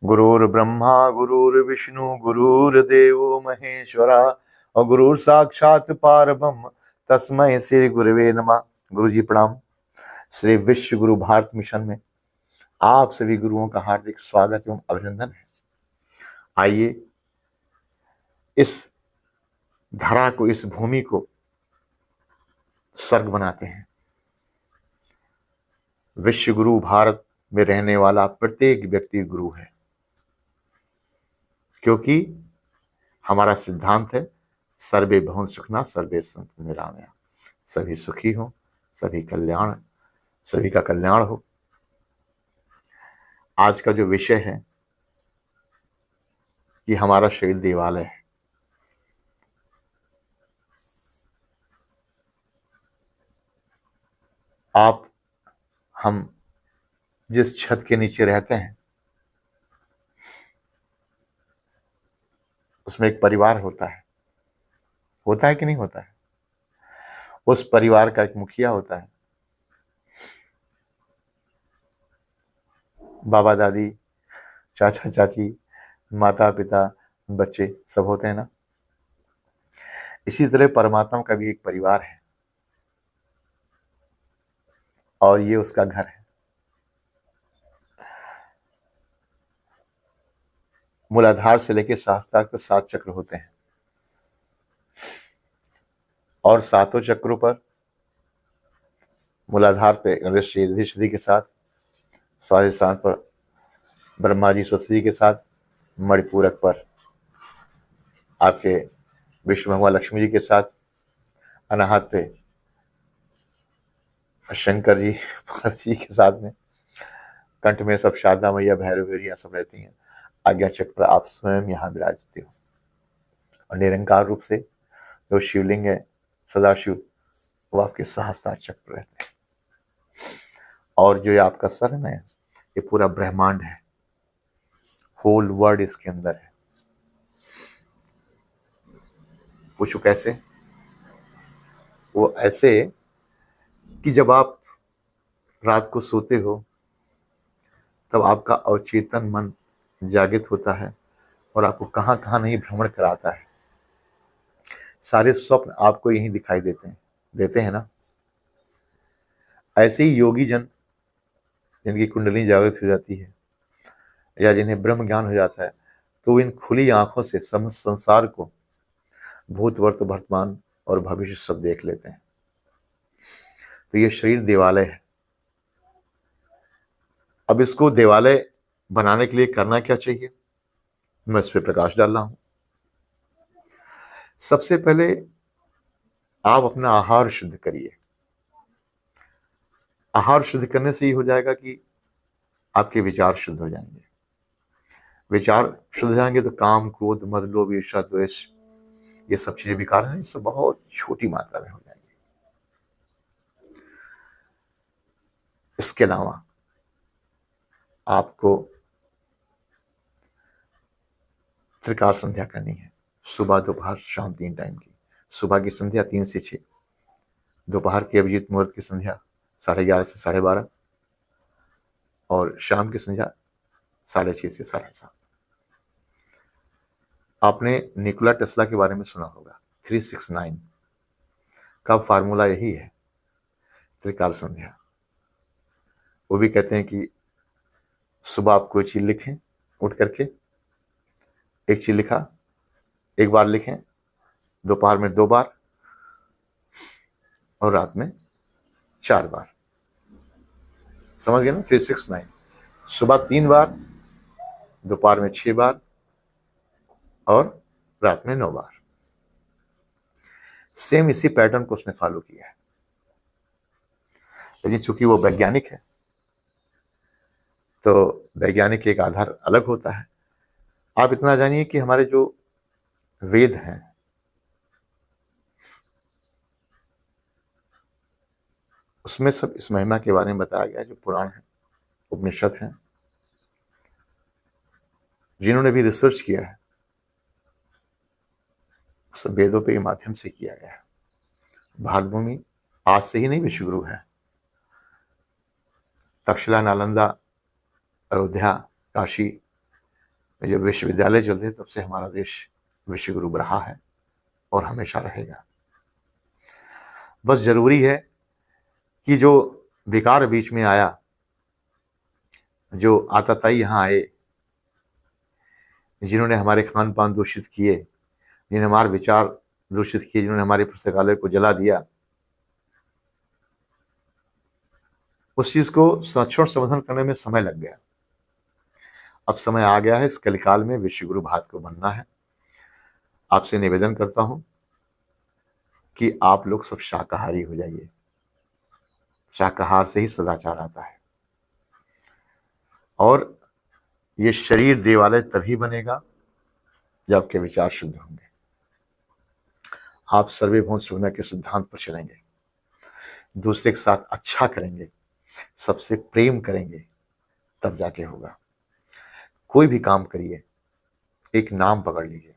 गुरुर्ब्रह्मा गुरुर्विष्णु गुरुर्देवो महेश्वरा और गुरुर साक्षात पारब्रह्म तस्मै श्री गुरुवे नमः। गुरु जी प्रणाम। श्री विश्व गुरु भारत मिशन में आप सभी गुरुओं का हार्दिक स्वागत एवं अभिनंदन है। आइए इस धरा को, इस भूमि को स्वर्ग बनाते हैं। विश्व गुरु भारत में रहने वाला प्रत्येक व्यक्ति गुरु है, क्योंकि हमारा सिद्धांत है सर्वे भवन्तु सुखिनः सर्वे सन्तु निरामया। सभी सुखी हो, सभी का कल्याण हो। आज का जो विषय है कि हमारा शरीर देवालय है। हम जिस छत के नीचे रहते हैं उसमें एक परिवार होता है कि नहीं होता है? उस परिवार का एक मुखिया होता है, बाबा दादी, चाचा चाची, माता पिता, बच्चे सब होते हैं ना। इसी तरह परमात्मा का भी एक परिवार है और ये उसका घर है। मूलाधार से लेकर सहस्त्रार तक 7 चक्र होते हैं और 7 चक्रों पर मूलाधार पे गणेश जी युधिष्ठिर के साथ, स्वाधिष्ठान पर ब्रह्मा जी सरस्वती के साथ, मणिपूरक पर आपके विष्णु भगवान लक्ष्मी जी के साथ, अनाहत पे शंकर जी पार्वती जी के साथ में, कंठ में सब शारदा मैया, भैरव भैरिया सब रहती हैं। आज्ञा चक्र पर आप स्वयं यहाँ विराजते हो और निरंकार रूप से जो शिवलिंग है सदाशिव, वो आपके सहस्त्रार चक्र रहते हैं। और जो ये आपका सर है, ये पूरा ब्रह्मांड है, होल वर्ल्ड इसके अंदर है। पूछो कैसे? वो ऐसे कि जब आप रात को सोते हो तब आपका अवचेतन मन जागृत होता है और आपको कहाँ कहाँ नहीं भ्रमण कराता है। सारे स्वप्न आपको यही दिखाई देते हैं ना। ऐसे ही योगी जन जिनकी कुंडली जागृत हो जाती है या जिन्हें ब्रह्म ज्ञान हो जाता है, तो इन खुली आंखों से समस्त संसार को, भूत वर्तमान और भविष्य सब देख लेते हैं। तो ये शरीर देवालय है। अब इसको देवालय बनाने के लिए करना क्या चाहिए, मैं इस पर प्रकाश डाल रहा हूं। सबसे पहले आप अपना आहार शुद्ध करिए। आहार शुद्ध करने से ही हो जाएगा कि आपके विचार शुद्ध हो जाएंगे। विचार शुद्ध हो जाएंगे तो काम, क्रोध, मद, लोभ, ईर्ष्या, द्वेष, ये सब चीजें विकार हैं, सब बहुत छोटी मात्रा में हो जाएंगी। इसके अलावा आपको त्रिकाल संध्या करनी है, सुबह दोपहर शाम 3 टाइम की। सुबह की संध्या 3 से 6, दोपहर की अभिजीत मुहूर्त की संध्या 11:30 से 12:30 और शाम की संध्या 6:30 से 7:30। आपने निकोला टेस्ला के बारे में सुना होगा, 369 का फार्मूला यही है, त्रिकाल संध्या। वो भी कहते हैं कि सुबह आप कोई चीज लिखें, उठ करके एक चीज लिखा, एक बार लिखें, दोपहर में 2 बार और रात में 4 बार। समझ गए ना? 369, सुबह 3 बार, दोपहर में 6 बार और रात में 9 बार। सेम इसी पैटर्न को उसने फॉलो किया है, लेकिन चूंकि वो वैज्ञानिक है तो वैज्ञानिक एक आधार अलग होता है। आप इतना जानिए कि हमारे जो वेद हैं, उसमें सब इस महिमा के बारे में बताया गया है। जो पुराण है, उपनिषद हैं, जिन्होंने भी रिसर्च किया है, सब वेदों के माध्यम से किया गया है। भागभूमि आज से ही नहीं विश्वगुरु है। तक्षशिला, नालंदा, अयोध्या, काशी, जब विश्वविद्यालय चलते हैं तब से हमारा देश विश्व गुरु रहा है और हमेशा रहेगा। बस जरूरी है कि जो बेकार बीच में आया, जो आताताई यहाँ आए, जिन्होंने हमारे खान पान दूषित किए, जिन्होंने हमारे विचार दूषित किए, जिन्होंने हमारे पुस्तकालय को जला दिया, उस चीज को संरक्षण संवर्धन करने में समय लग गया। अब समय आ गया है इस कलिकाल में विश्व गुरु भारत को बनना है। आपसे निवेदन करता हूं कि आप लोग सब शाकाहारी हो जाइए। शाकाहार से ही सदाचार आता है और ये शरीर देवालय तभी बनेगा जब आपके विचार शुद्ध होंगे, आप सर्वभौम सुखना के सिद्धांत पर चलेंगे, दूसरे के साथ अच्छा करेंगे, सबसे प्रेम करेंगे, तब जाके होगा। कोई भी काम करिए, एक नाम पकड़ लीजिए,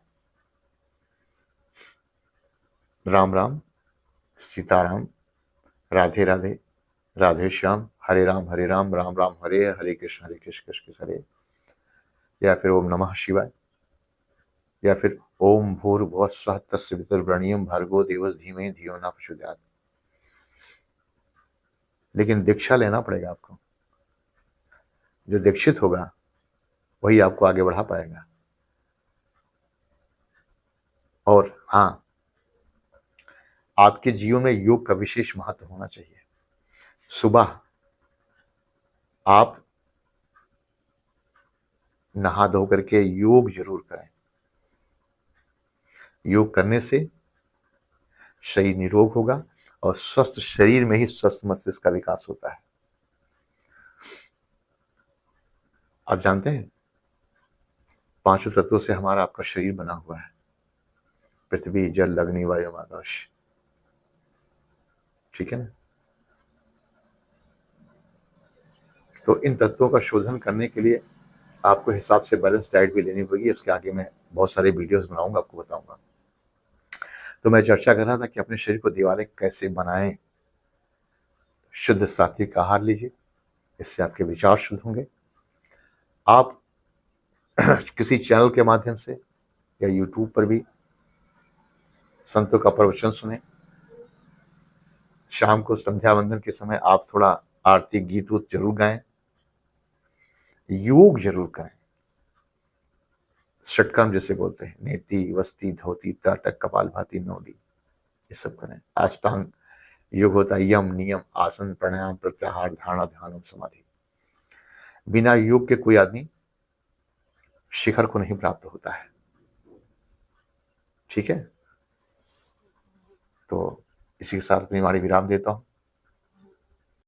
राम राम, सीताराम, राधे राधे, राधे श्याम, हरे राम राम राम हरे, हरे कृष्ण कृष्ण कृष्ण हरे, या फिर ओम नमः शिवाय, या फिर ओम भूर्भुवः स्वः तत्सवितुर्वरेण्यं भर्गो देवस्य धीमहि धियो न प्रचोदयात्। लेकिन दीक्षा लेना पड़ेगा आपको। जो दीक्षित होगा वही आपको आगे बढ़ा पाएगा। और हाँ, आपके जीवन में योग का विशेष महत्व होना चाहिए। सुबह आप नहा धो करके योग जरूर करें। योग करने से शरीर निरोग होगा और स्वस्थ शरीर में ही स्वस्थ मस्तिष्क का विकास होता है। आप जानते हैं, पांचों तत्वों से हमारा आपका शरीर बना हुआ है, पृथ्वी, जल, अग्नि, वायु, आकाश। ठीक है ना? तो इन तत्वों का शोधन करने के लिए आपको हिसाब से बैलेंस डाइट भी लेनी पड़ेगी। उसके आगे मैं बहुत सारे वीडियोस बनाऊंगा, आपको बताऊंगा। तो मैं चर्चा कर रहा था कि अपने शरीर को दिवाले कैसे बनाएं। शुद्ध सात्विक आहार लीजिए, इससे आपके विचार शुद्ध होंगे। आप किसी चैनल के माध्यम से या यूट्यूब पर भी संतों का प्रवचन सुने। शाम को संध्या वंदन के समय आप थोड़ा आरती गीत उत जरूर गाएं। योग जरूर करें। षटकर्म जैसे बोलते हैं, नेति, वस्ती, धोती, ताटक, कपालभाति, नौदी, ये सब करें। अष्टांग योग होता है यम, नियम, आसन, प्राणायाम, प्रत्याहार, धारणा, ध्यान और समाधि। बिना योग के कोई आदमी शिखर को नहीं प्राप्त होता है। ठीक है? तो इसी के साथ अपनी वाणी विराम देता हूं।